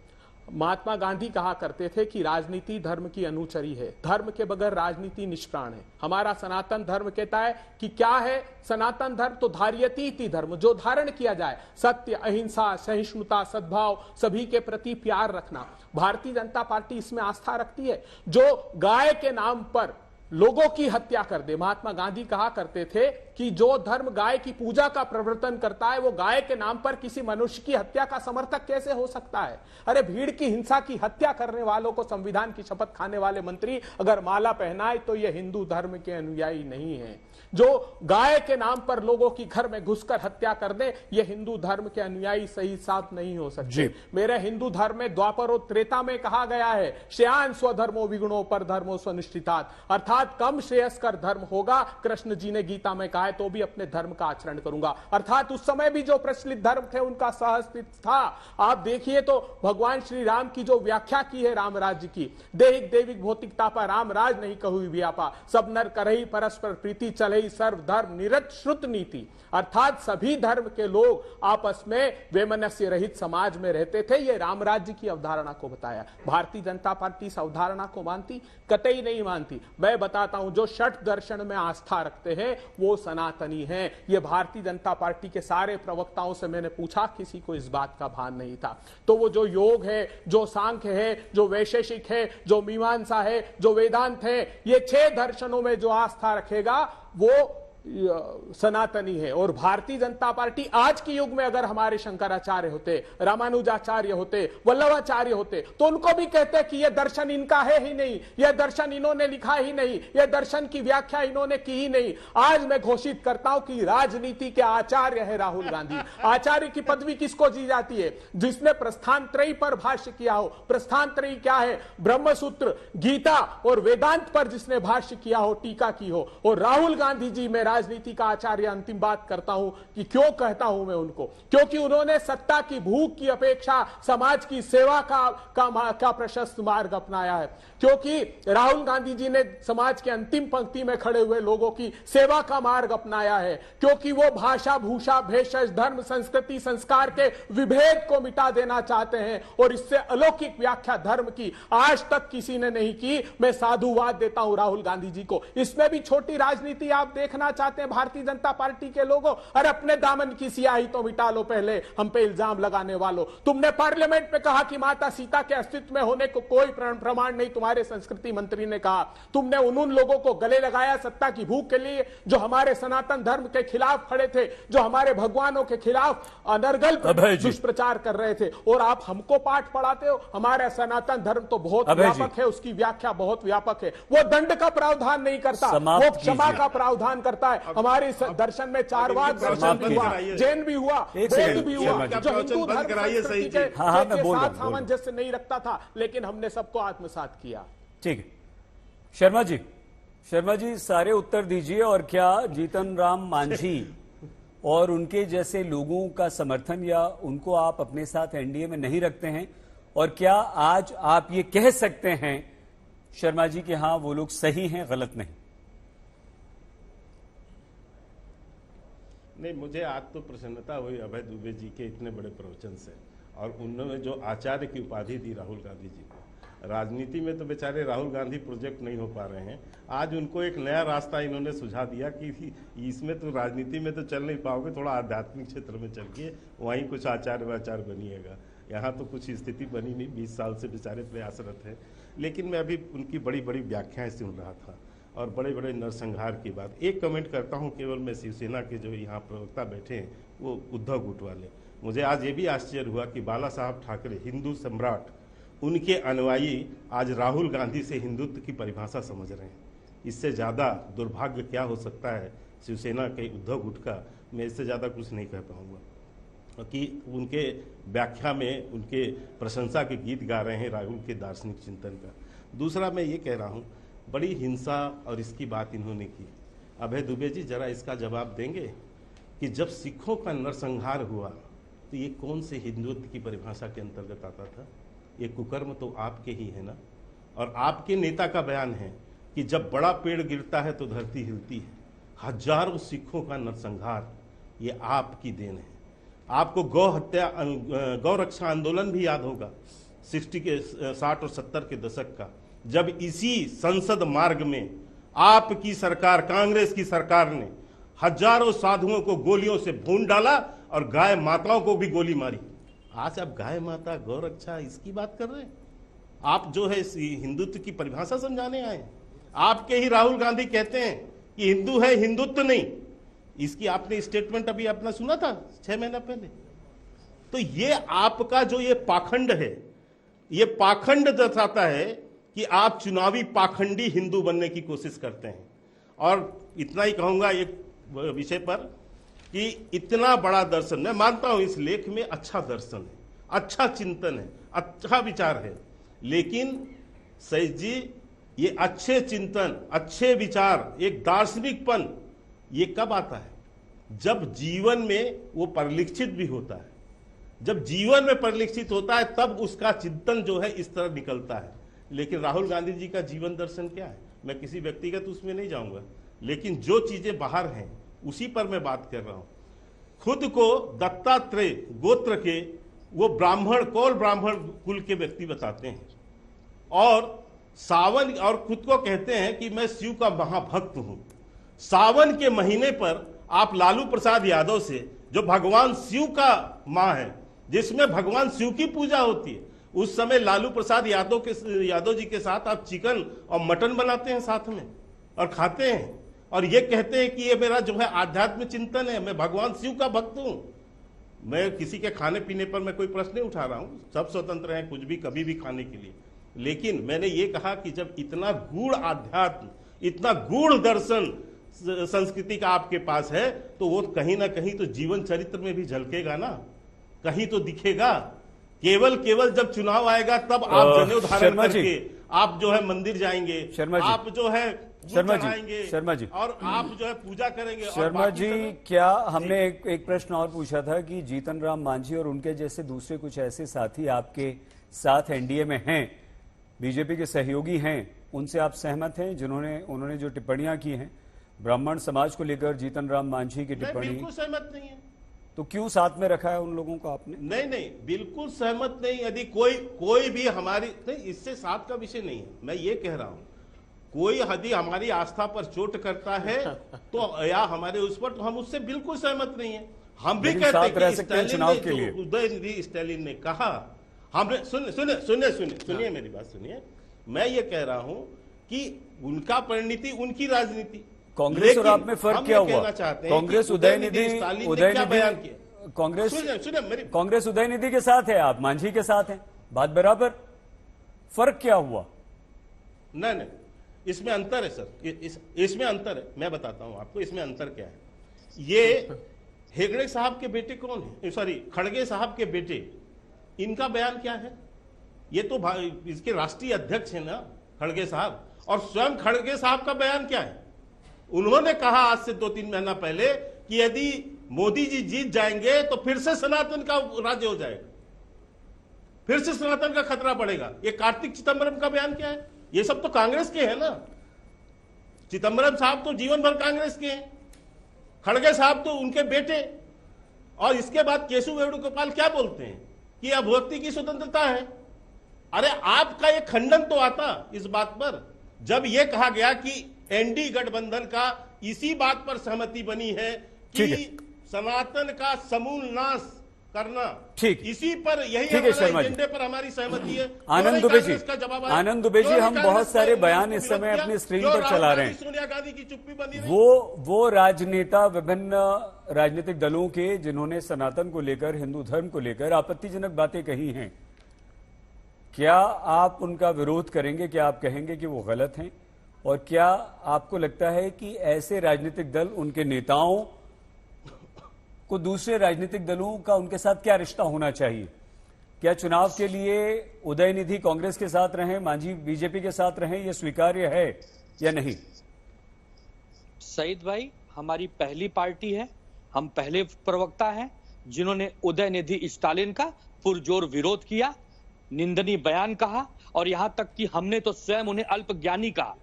महात्मा गांधी कहा करते थे कि राजनीति धर्म की अनुचरी है, धर्म के बगैर राजनीति निष्प्राण है। हमारा सनातन धर्म कहता है कि क्या है सनातन धर्म, तो धार्यतीति धर्म, जो धारण किया जाए, सत्य, अहिंसा, सहिष्णुता, सद्भाव, सभी के प्रति प्यार रखना। भारतीय जनता पार्टी इसमें आस्था रखती है। जो गाय के नाम पर लोगों की हत्या कर दे, महात्मा गांधी कहा करते थे कि जो धर्म गाय की पूजा का प्रवर्तन करता है वो गाय के नाम पर किसी मनुष्य की हत्या का समर्थक कैसे हो सकता है। अरे भीड़ की हिंसा की हत्या करने वालों को संविधान की शपथ खाने वाले मंत्री अगर माला पहनाए तो ये हिंदू धर्म के अनुयायी नहीं है। जो गाय के नाम पर लोगों की घर में घुसकर हत्या कर दे ये हिंदू धर्म के अनुयायी सही साफ नहीं हो सकते। मेरे हिंदू धर्म में द्वापर और त्रेता में कहा गया है श्रेयान स्वधर्मो विगुणो पर धर्मो स्वनिष्ठितात्, अर्थात कम श्रेयस्कर धर्म होगा। कृष्ण जी ने गीता में कहा है तो भी अपने धर्म का आचरण करूंगा, अर्थात उस समय भी जो प्रचलित धर्म थे उनका सहअस्तित्व था। आप देखिए तो भगवान श्री राम की जो व्याख्या की है राम राज्य की, देहिक देविक भौतिक तापा राम राज नहीं कहु व्यापा, सब नर करही परस्पर प्रीति चले सर्व धर्म निरत श्रुत नीति, अर्थात सभी धर्म के लोग आपस में वैमनस्य रहित समाज में रहते थे। ये राम राज्य की अवधारणा को बताया। भारतीय जनता पार्टी इस अवधारणा को मानती? कतई नहीं मानती। मैं बताता हूं, जो षट दर्शन में आस्था रखते हैं वो सनातनी हैं। ये भारतीय जनता पार्टी के सारे प्रवक्ताओं से मैंने पूछा, किसी को इस बात का भान नहीं था। तो वो जो योग है, जो सांख्य है, जो वैशेषिक है, जो मीमांसा है, जो वेदांत है, ये 6 दर्शनों में जो आस्था रखेगा वो सनातनी है। और भारतीय जनता पार्टी आज के युग में अगर हमारे शंकराचार्य होते, रामानुजाचार्य होते, वल्लभाचार्य होते तो उनको भी कहते कि यह दर्शन इनका है ही नहीं, यह दर्शन इन्होंने लिखा ही नहीं, यह दर्शन की व्याख्या इन्होंने की ही नहीं। आज मैं घोषित करता हूं कि राजनीति के आचार्य है राहुल गांधी। आचार्य की पदवी किसको दी जाती है? जिसने प्रस्थान त्रयी पर भाष्य किया हो। प्रस्थान त्रयी क्या है? ब्रह्मसूत्र, गीता और वेदांत पर जिसने भाष्य किया हो, टीका की हो। और राहुल गांधी जी में राजनीति का आचार्य। अंतिम बात करता हूं कि क्यों कहता हूं मैं उनको, क्योंकि उन्होंने सत्ता की भूख की अपेक्षा समाज की सेवा का प्रशस्त मार्ग अपनाया है। क्योंकि राहुल गांधी जी ने समाज के अंतिम पंक्ति में खड़े हुए लोगों की सेवा का मार्ग अपनाया है। क्योंकि वो भाषा, भूषा, भेषज, धर्म, संस्कृति, संस्कार के विभेद को मिटा देना चाहते हैं और इससे अलौकिक व्याख्या धर्म की आज तक किसी ने नहीं की। मैं साधुवाद देता हूं राहुल गांधी जी को। इसमें भी छोटी राजनीति आप देखना चाहते हैं भारतीय जनता पार्टी के लोगों? अरे अपने दामन की सियाही तो मिटा लो पहले, हम पे इल्जाम लगाने वालों। तुमने पार्लियामेंट में कहा कि माता सीता के अस्तित्व में होने को कोई प्रमाण नहीं, तुम्हारे संस्कृति मंत्री ने कहा। तुमने उन लोगों को गले लगाया सत्ता की भूख के लिए जो हमारे सनातन धर्म के खिलाफ खड़े थे, जो हमारे भगवानों के खिलाफ अनर्गल दुष्प्रचार कर रहे थे। और आप हमको पाठ पढ़ाते हो। हमारा सनातन धर्म तो बहुत व्यापक है, उसकी व्याख्या बहुत व्यापक है। वो दंड का प्रावधान नहीं करता, वो क्षमा का प्रावधान करता है। हमारे दर्शन में 4 बार दर्शन भी हुआ, जैन भी हुआ, बौद्ध भी हुआ, जो हिंदू धर्म संस्कृति के साथ सामंजस्य नहीं रखता था, लेकिन हमने सबको आत्मसात किया। ठीक है शर्मा जी सारे उत्तर दीजिए। और क्या जीतन राम मांझी और उनके जैसे लोगों का समर्थन या उनको आप अपने साथ एनडीए में नहीं रखते हैं? और क्या आज आप ये कह सकते हैं शर्मा जी कि हां वो लोग सही हैं, गलत नहीं? नहीं, मुझे आज तो प्रसन्नता हुई अभय दुबे जी के इतने बड़े प्रवचन से, और उन्होंने जो आचार्य की उपाधि दी राहुल गांधी जी को। राजनीति में तो बेचारे राहुल गांधी प्रोजेक्ट नहीं हो पा रहे हैं। आज उनको एक नया रास्ता इन्होंने सुझा दिया कि इसमें तो राजनीति में तो चल नहीं पाओगे, थोड़ा आध्यात्मिक क्षेत्र में चल के वहीं कुछ आचार्य वाचार्य बनिएगा। यहाँ तो कुछ स्थिति बनी नहीं, 20 साल से बेचारे प्रयासरत है। लेकिन मैं अभी उनकी बड़ी बड़ी व्याख्याएं सुन रहा था और बड़े बड़े नरसंहार की बात। एक कमेंट करता हूँ केवल मैं, शिवसेना के जो यहाँ प्रवक्ता बैठे हैं वो उद्धव गुट वाले, मुझे आज ये भी आश्चर्य हुआ कि बाला साहब ठाकरे हिंदू सम्राट, उनके अनुयायी आज राहुल गांधी से हिंदुत्व की परिभाषा समझ रहे हैं। इससे ज़्यादा दुर्भाग्य क्या हो सकता है शिवसेना के उद्धव गुट का, मैं इससे ज़्यादा कुछ नहीं कह पाऊँगा कि उनके व्याख्या में उनके प्रशंसा के गीत गा रहे हैं राहुल के दार्शनिक चिंतन का। दूसरा मैं ये कह रहा हूँ, बड़ी हिंसा और इसकी बात इन्होंने की। अभय दुबे जी जरा इसका जवाब देंगे कि जब सिखों का नरसंहार हुआ तो ये कौन से हिंदुत्व की परिभाषा के अंतर्गत आता था? ये कुकर्म तो आपके ही है ना। और आपके नेता का बयान है कि जब बड़ा पेड़ गिरता है तो धरती हिलती है। हजारों सिखों का नरसंहार ये आपकी देन है। आपको गौ रक्षा आंदोलन भी याद होगा 60 और 70 के दशक का, जब इसी संसद मार्ग में आपकी सरकार, कांग्रेस की सरकार ने हजारों साधुओं को गोलियों से भून डाला और गाय माताओं को भी गोली मारी। आज आप गाय माता, गौ रक्षा इसकी बात कर रहे हैं? आप जो है हिंदुत्व की परिभाषा समझाने आए। आपके ही राहुल गांधी कहते हैं कि हिंदू है, हिंदुत्व नहीं। इसकी आपने स्टेटमेंट अभी अपना सुना था 6 महीना पहले। तो ये आपका जो ये पाखंड है, ये पाखंड दर्शाता है कि आप चुनावी पाखंडी हिंदू बनने की कोशिश करते हैं। और इतना ही कहूंगा एक विषय पर कि इतना बड़ा दर्शन, मैं मानता हूं इस लेख में अच्छा दर्शन है, अच्छा चिंतन है, अच्छा विचार है, लेकिन सैज जी ये अच्छे चिंतन, अच्छे विचार, एक दार्शनिकपन ये कब आता है? जब जीवन में वो परिलक्षित भी होता है। जब जीवन में परिलक्षित होता है तब उसका चिंतन जो है इस तरह निकलता है। लेकिन राहुल गांधी जी का जीवन दर्शन क्या है? मैं किसी व्यक्तिगत उसमें नहीं जाऊंगा, लेकिन जो चीजें बाहर हैं उसी पर मैं बात कर रहा हूं। खुद को दत्तात्रेय गोत्र के वो ब्राह्मण, कौल ब्राह्मण कुल के व्यक्ति बताते हैं और सावन, और खुद को कहते हैं कि मैं शिव का महाभक्त हूं। सावन के महीने पर आप लालू प्रसाद यादव से, जो भगवान शिव का मां है, जिसमें भगवान शिव की पूजा होती है, उस समय लालू प्रसाद यादव जी के साथ आप चिकन और मटन बनाते हैं साथ में और खाते हैं और ये कहते हैं कि ये मेरा जो है आध्यात्म चिंतन है, मैं भगवान शिव का भक्त हूं। मैं किसी के खाने पीने पर मैं कोई प्रश्न नहीं उठा रहा हूं, सब स्वतंत्र हैं कुछ भी कभी भी खाने के लिए। लेकिन मैंने ये कहा कि जब इतना गूढ़ आध्यात्म, इतना गूढ़ दर्शन संस्कृति का आपके पास है तो वो कहीं ना कहीं तो जीवन चरित्र में भी झलकेगा ना, कहीं तो दिखेगा। केवल जब चुनाव आएगा तब आप जनेऊ धारण करके आप जो है मंदिर जाएंगे, आप जो है शर्मा जी और आप जो है पूजा करेंगे। शर्मा जी, क्या हमने एक प्रश्न और पूछा था कि जीतन राम मांझी और उनके जैसे दूसरे कुछ ऐसे साथी आपके साथ एनडीए में हैं, बीजेपी के सहयोगी हैं, उनसे आप सहमत हैं जिन्होंने उन्होंने जो टिप्पणियां की हैं ब्राह्मण समाज को लेकर, जीतन राम मांझी की टिप्पणी? बिल्कुल सहमत नहीं है। तो क्यों साथ में रखा है उन लोगों को आपने? नहीं, बिल्कुल सहमत नहीं। यदि कोई भी हमारी नहीं, इससे साथ का विषय नहीं है। मैं ये कह रहा हूं, कोई यदि हमारी आस्था पर चोट करता है तो या हमारे उस पर, तो हम उससे बिल्कुल सहमत नहीं है। हम भी कहते हैं कि उदयनिधि स्टालिन ने कहा, हमने सुनिए मेरी बात सुनिए। मैं ये कह रहा हूं कि उनका परिणति, उनकी राजनीति। कांग्रेस और आप में फर्क क्या हुआ? कांग्रेस उदयनिधि कांग्रेस उदयनिधि के साथ है, आप मांझी के साथ हैं, बात बराबर। फर्क क्या हुआ? नहीं, इसमें अंतर है सर, इसमें अंतर है। मैं बताता हूं आपको इसमें अंतर क्या है। ये हेगड़े साहब के बेटे कौन है, सॉरी खड़गे साहब के बेटे, इनका बयान क्या है? ये तो इसके राष्ट्रीय अध्यक्ष है ना खड़गे साहब, और स्वयं खड़गे साहब का बयान क्या है? उन्होंने कहा आज से 2-3 महीना पहले कि यदि मोदी जी जीत जाएंगे तो फिर से सनातन का राज्य हो जाएगा, फिर से सनातन का खतरा बढ़ेगा। ये कार्तिक चिदंबरम का बयान क्या है? ये सब तो कांग्रेस के हैं ना। चिदंबरम साहब तो जीवन भर कांग्रेस के हैं, खड़गे साहब तो उनके बेटे। और इसके बाद केशव वेणुगोपाल क्या बोलते हैं कि अभिव्यक्ति की स्वतंत्रता है। अरे आपका ये खंडन तो आता इस बात पर जब यह कहा गया कि एनडी गठबंधन का इसी बात पर सहमति बनी है कि सनातन का समूल नाश करना। ठीक, इसी पर यही हमारा एजेंडे पर हमारी सहमति है। आनंद दुबे जी, आनंद दुबे जी, हम बहुत सारे बयान इस समय अपनी स्क्रीन पर चला रहे हैं। सोनिया गांधी की चुप्पी बनी रही। वो राजनेता विभिन्न राजनीतिक दलों के जिन्होंने सनातन को लेकर, हिंदू धर्म को लेकर आपत्तिजनक बातें कही हैं, क्या आप उनका विरोध करेंगे? क्या आप कहेंगे कि वो गलत हैं? और क्या आपको लगता है कि ऐसे राजनीतिक दल, उनके नेताओं को दूसरे राजनीतिक दलों का उनके साथ क्या रिश्ता होना चाहिए? क्या चुनाव के लिए उदयनिधि कांग्रेस के साथ रहें, मांझी बीजेपी के साथ रहें, यह स्वीकार्य है या नहीं? सईद भाई, हमारी पहली पार्टी है, हम पहले प्रवक्ता हैं जिन्होंने उदयनिधि स्टालिन का पुरजोर विरोध किया, निंदनीय बयान कहा, और यहां तक कि हमने तो स्वयं उन्हें अल्पज्ञानी कहा,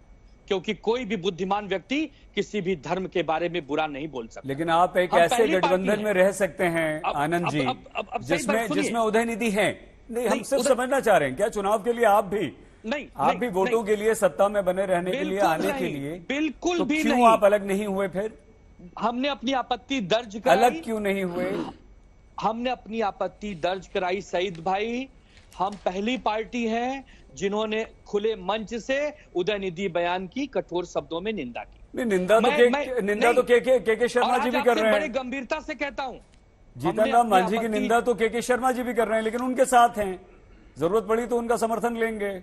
क्योंकि कोई भी बुद्धिमान व्यक्ति किसी भी धर्म के बारे में बुरा नहीं बोल सकता। लेकिन आप एक ऐसे गठबंधन में रह सकते हैं आनंद जी, जिसमें उदयनिधि है। नहीं, हम सिर्फ समझना चाह रहे हैं, क्या चुनाव के लिए आप भी वोटों के लिए, सत्ता में बने रहने के लिए, आने के लिए बिल्कुल भी क्यों नहीं। आप अलग नहीं हुए? फिर हमने अपनी आपत्ति दर्ज कराई। अलग क्यों नहीं हुए? हमने अपनी आपत्ति दर्ज कराई सईद भाई। हम पहली पार्टी हैं जिन्होंने खुले मंच से उदयनिधि बयान की कठोर शब्दों में निंदा की। निंदा तो के शर्मा जी भी कर रहे हैं। बड़े गंभीरता से कहता हूं, जीतन राम मांझी की निंदा तो के शर्मा जी भी कर रहे हैं, लेकिन उनके साथ हैं, जरूरत पड़ी तो उनका समर्थन लेंगे।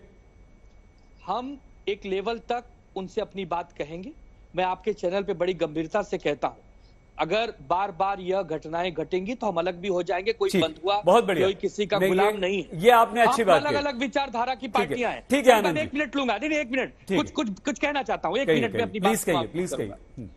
हम एक लेवल तक उनसे अपनी बात कहेंगे। मैं आपके चैनल पे बड़ी गंभीरता से कहता हूं, अगर बार बार यह घटनाएं घटेंगी तो हम अलग भी हो जाएंगे। कोई बंधुआ, बहुत बढ़िया, कोई किसी का गुलाम नहीं है। ये आपने अच्छी बात की। अलग अलग विचारधारा की पार्टियां हैं। ठीक है आनंद, 1 मिनट लूंगा। नहीं, 1 मिनट, कुछ कहना चाहता हूं। 1 मिनट में अपनी बात प्लीज कहिए।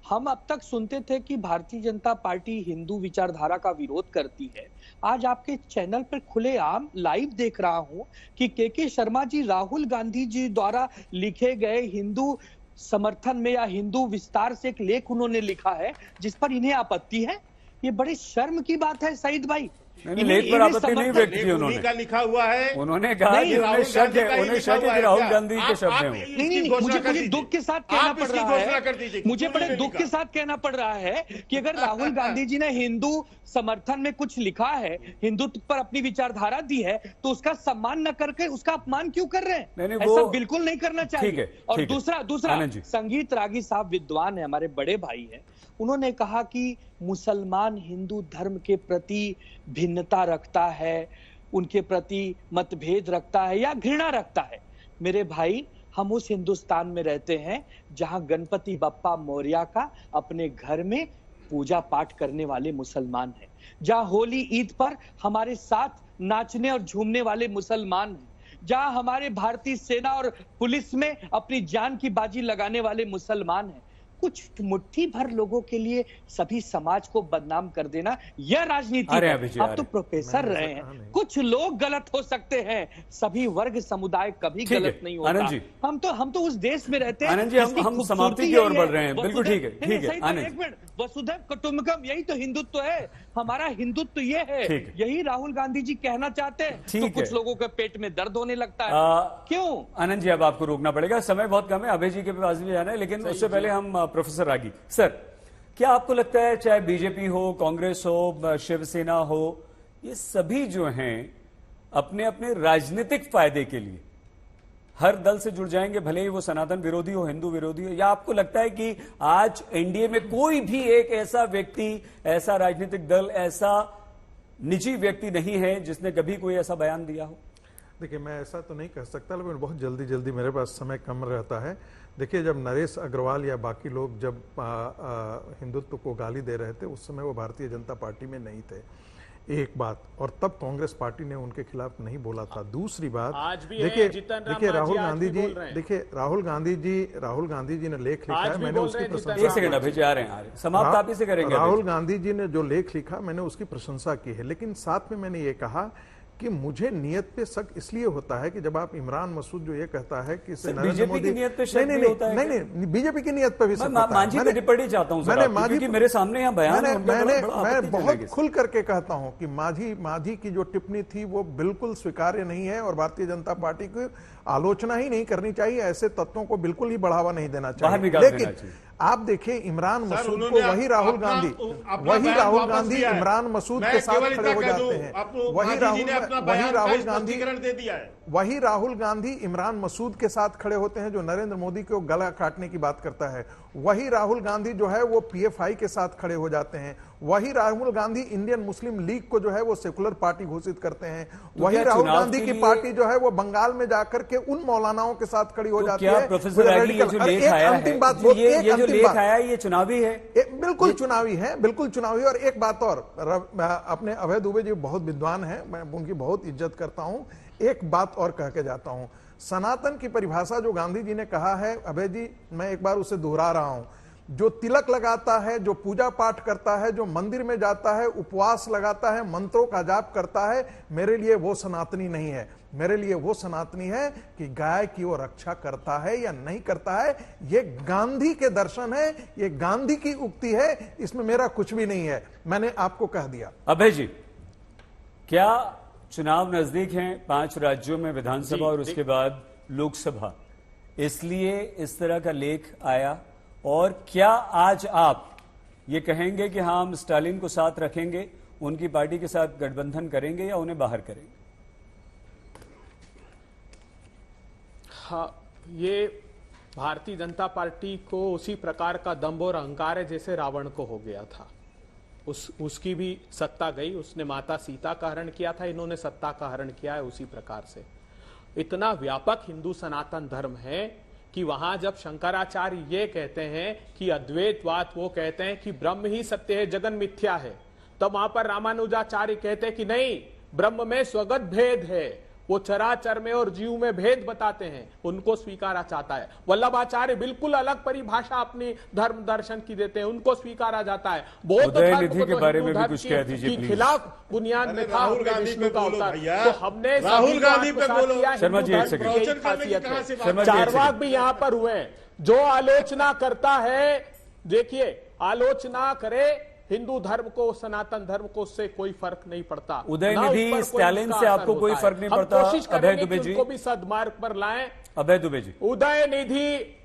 हम अब तक सुनते थे कि भारतीय जनता पार्टी हिंदू विचारधारा का विरोध करती है। आज आपके चैनल पर खुलेआम लाइव देख रहा हूं कि के शर्मा जी राहुल गांधी जी द्वारा लिखे गए हिंदू समर्थन में या हिंदू विस्तार से एक लेख उन्होंने लिखा है जिस पर इन्हें आपत्ति है। ये बड़े शर्म की बात है सईद भाई। लेख पर आपत्ति नहीं व्यक्त की उन्होंने, का लिखा हुआ है। उन्होंने कहा कि उन्हें शक है कि राहुल गांधी के शब्द हैं। नहीं, मुझे दुख के साथ कहना पड़ रहा है, मुझे बड़े दुख के साथ कहना पड़ रहा है कि अगर राहुल गांधी जी ने हिंदू समर्थन में कुछ लिखा है, हिंदुत्व पर अपनी विचारधारा दी है, तो उसका सम्मान न करके उसका अपमान क्यों कर रहे हैं? ऐसा बिल्कुल नहीं करना चाहिए। और दूसरा संगीत रागी साहब विद्वान है, हमारे बड़े भाई हैं, उन्होंने कहा कि मुसलमान हिंदू धर्म के प्रति भिन्नता रखता है, उनके प्रति मतभेद रखता है या घृणा रखता है। मेरे भाई, हम उस हिंदुस्तान में रहते हैं जहां गणपति बप्पा मौर्य का अपने घर में पूजा पाठ करने वाले मुसलमान हैं, जहां होली ईद पर हमारे साथ नाचने और झूमने वाले मुसलमान हैं, जहां हमारे भारतीय सेना और पुलिस में अपनी जान की बाजी लगाने वाले मुसलमान हैं। कुछ मुट्ठी भर लोगों के लिए सभी समाज को बदनाम कर देना, यह राजनीति है। आप तो प्रोफेसर रहे हैं, कुछ लोग गलत हो सकते हैं, सभी वर्ग समुदाय कभी गलत नहीं होता। हम तो उस देश में रहते हैं। आनंद जी, हम समाप्ति की ओर बढ़ रहे हैं। बिल्कुल ठीक है, ठीक है आनंद। एक मिनट, वसुधैव कुटुंबकम, यही तो हिंदुत्व है। हमारा हिंदुत्व ये है, यही राहुल गांधी जी कहना चाहते हैं, तो कुछ लोगों के पेट में दर्द होने लगता है। क्यों? आनंद जी, अब आपको रोकना पड़ेगा, समय बहुत कम है, अभय जी के पास भी जाना है, लेकिन उससे पहले हम प्रोफेसर रागी सर, क्या आपको लगता है चाहे बीजेपी हो, कांग्रेस हो, शिवसेना हो, ये सभी जो हैं अपने अपने राजनीतिक फायदे के लिए हर दल से जुड़ जाएंगे, भले ही वो सनातन विरोधी हो, हिंदू विरोधी हो? या आपको लगता है कि आज एनडीए में कोई भी एक ऐसा व्यक्ति, ऐसा राजनीतिक दल, ऐसा निजी व्यक्ति नहीं है जिसने कभी कोई ऐसा बयान दिया हो? देखिए, मैं ऐसा तो नहीं कह सकता, लेकिन बहुत जल्दी मेरे पास समय कम रहता है। देखिए, जब नरेश अग्रवाल या बाकी लोग जब हिंदुत्व को गाली दे रहे थे, उस समय वो भारतीय जनता पार्टी में नहीं थे, एक बात, और तब कांग्रेस पार्टी ने उनके खिलाफ नहीं बोला था। दूसरी बात, देखिए राहुल गांधी जी, राहुल गांधी जी ने लेख लिखा है, मैंने उसकी प्रशंसा, एक सेकंड अभी आ रहे हैं, समाप्त आप ही से करेंगे। राहुल गांधी जी ने जो लेख लिखा, मैंने उसकी प्रशंसा की है, लेकिन साथ में मैंने ये कहा कि मुझे नियत पे शक इसलिए होता है कि जब आप इमरान मसूद जो ये कहता है कि बीजेपी की नियत पे शक नहीं होता है। नहीं, बीजेपी की नियत पे भी शक होता है। मांझी पे टिप्पणी चाहता हूं सर, क्योंकि मेरे सामने यहाँ बयान है, मैं बहुत खुल करके कहता हूं कि मांझी की जो टिप्पणी थी वो बिल्कुल स्वीकार्य नहीं है, और भारतीय जनता पार्टी को आलोचना ही नहीं करनी चाहिए, ऐसे तत्वों को बिल्कुल ही बढ़ावा नहीं देना चाहिए। लेकिन आप देखिए इमरान मसूद को वही राहुल गांधी इमरान मसूद के साथ खड़े हो जाते हैं, वही राहुल गांधी इमरान मसूद के साथ खड़े होते हैं जो नरेंद्र मोदी को गला काटने की बात करता है, वही राहुल गांधी जो है वो पीएफआई के साथ खड़े हो जाते हैं, वही Rahul Gandhi Indian Muslim league को जो है वो सेकुलर पार्टी घोषित करते हैं, वही राहुल गांधी की पार्टी जो है वो बंगाल में जाकर के उन मौलानाओं के साथ खड़ी हो जाती है। अंतिम बात, लेख आया ये चुनावी है, बिल्कुल चुनावी है, बिल्कुल चुनावी। और एक बात और, अपने अभय दुबे जी बहुत विद्वान हैं, मैं उनकी बहुत इज्जत करता हूं, एक बात और कह के जाता हूं। सनातन की परिभाषा जो गांधी जी ने कहा है, अभय जी मैं एक बार उसे दोहरा रहा हूं, जो तिलक लगाता है, जो पूजा पाठ करता है, जो मंदिर में जाता है, उपवास लगाता है, मंत्रों का जाप करता है, मेरे लिए वो सनातनी नहीं है। मेरे लिए वो सनातनी है कि गाय की वो रक्षा करता है या नहीं करता है। ये गांधी के दर्शन है, ये गांधी की उक्ति है, इसमें मेरा कुछ भी नहीं है, मैंने आपको कह दिया। अभय जी, क्या चुनाव नजदीक हैं 5 राज्यों में विधानसभा और उसके बाद लोकसभा, इसलिए इस तरह का लेख आया? और क्या आज आप ये कहेंगे कि हम स्टालिन को साथ रखेंगे, उनकी पार्टी के साथ गठबंधन करेंगे या उन्हें बाहर करेंगे? हाँ, ये भारतीय जनता पार्टी को उसी प्रकार का दंभ और अहंकार है जैसे रावण को हो गया था। उसकी भी सत्ता गई, उसने माता सीता का हरण किया था, इन्होंने सत्ता का हरण किया है उसी प्रकार से। इतना व्यापक हिंदू सनातन धर्म है कि वहां जब शंकराचार्य ये कहते हैं कि अद्वैतवाद, वो कहते हैं कि ब्रह्म ही सत्य है, जगन मिथ्या है, तब वहां पर रामानुजाचार्य कहते हैं कि नहीं, ब्रह्म में स्वगत भेद है, वो चराचर में और जीव में भेद बताते हैं, उनको स्वीकारा जाता है। वल्लभाचार्य बिल्कुल अलग परिभाषा अपनी धर्म दर्शन की देते हैं, उनको स्वीकारा जाता है। बौद्ध धर्म के बारे में भी कुछ कह दीजिए प्लीज। खिलाफ बुनियाद में था विष्णु का अवतार, तो हमने राहुल गांधी पे बोलो। शर्मा जी एक सेकंड, चारवाक भी यहाँ पर हुए। जो आलोचना करता है, देखिए आलोचना करे हिंदू धर्म को, सनातन धर्म को, उससे कोई फर्क नहीं पड़ता। उदयनिधि स्टालिन से आपको कोई फर्क नहीं पड़ता? अभय दुबे जी को भी सद्मार्ग पर लाएं। अभय दुबे जी,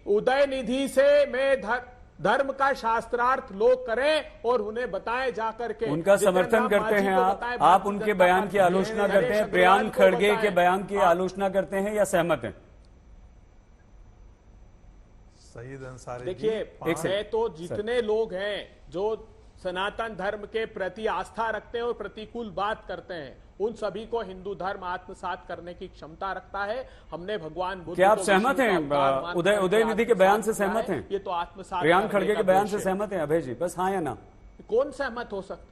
उदयनिधि से मैं धर्म का शास्त्रार्थ लोग करें और उन्हें बताएं जाकर के, उनका समर्थन करते हैं आप उनके बयान की आलोचना करते हैं, प्रियांक खड़गे के बयान की आलोचना करते हैं या सहमत हैं? सईद अंसारी, देखिए तो जितने लोग हैं जो सनातन धर्म के प्रति आस्था रखते हैं और प्रतिकूल बात करते हैं, उन सभी को हिंदू धर्म आत्मसात करने की क्षमता रखता है। हमने भगवान बुद्ध, क्या आप सहमत हैं उदयनिधि के बयान से? सहमत हैं? ये तो आत्मसात, प्रियांक खड़गे के बयान से सहमत हैं अभय जी? बस हाँ या ना? कौन सहमत हो सकता?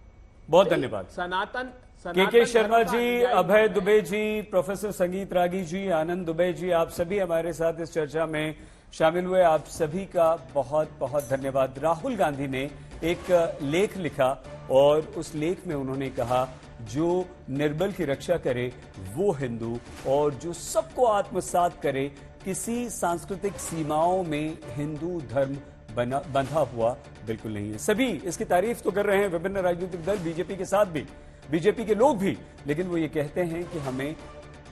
बहुत धन्यवाद। सनातन के शर्मा जी, अभय दुबे जी, प्रोफेसर संगीत रागी जी, आनंद दुबे जी, आप सभी हमारे साथ इस चर्चा में शामिल हुए। आप सभी का बहुत बहुत धन्यवाद। राहुल गांधी ने एक लेख लिखा और उस लेख में उन्होंने कहा जो निर्बल की रक्षा करे वो हिंदू, और जो सबको आत्मसात करे, किसी सांस्कृतिक सीमाओं में हिंदू धर्म बंधा हुआ बिल्कुल नहीं है। सभी इसकी तारीफ तो कर रहे हैं, विभिन्न राजनीतिक दल, बीजेपी के साथ भी, बीजेपी के लोग भी, लेकिन वो ये कहते हैं कि हमें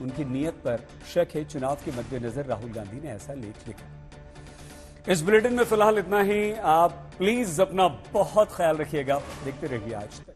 उनकी नीयत पर शक है। चुनाव के मद्देनजर राहुल गांधी ने ऐसा लेख लिखा। इस बुलेटिन में फिलहाल इतना ही। आप प्लीज अपना बहुत ख्याल रखिएगा। देखते रहिए आज तक।